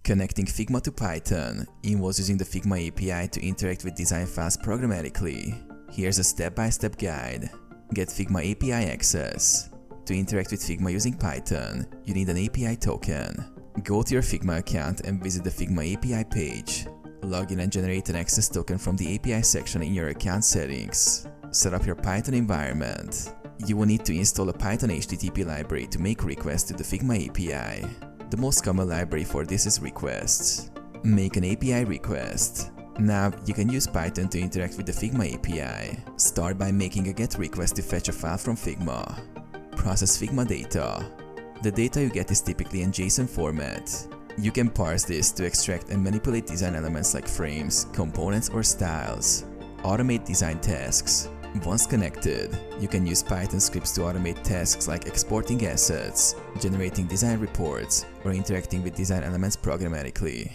Connecting Figma to Python involves using the Figma API to interact with design files programmatically. Here's a step-by-step guide. Get Figma API access. To interact with Figma using Python, you need an API token. Go to your Figma account and visit the Figma API page. Log in and generate an access token from the API section in your account settings. Set up your Python environment. You will need to install a Python HTTP library to make requests to the Figma API. The most common library for this is requests. Make an API request. Now, you can use Python to interact with the Figma API. Start by making a GET request to fetch a file from Figma. Process Figma data. The data you get is typically in JSON format. You can parse this to extract and manipulate design elements like frames, components, or styles. Automate design tasks. Once connected, you can use Python scripts to automate tasks like exporting assets, generating design reports, or interacting with design elements programmatically.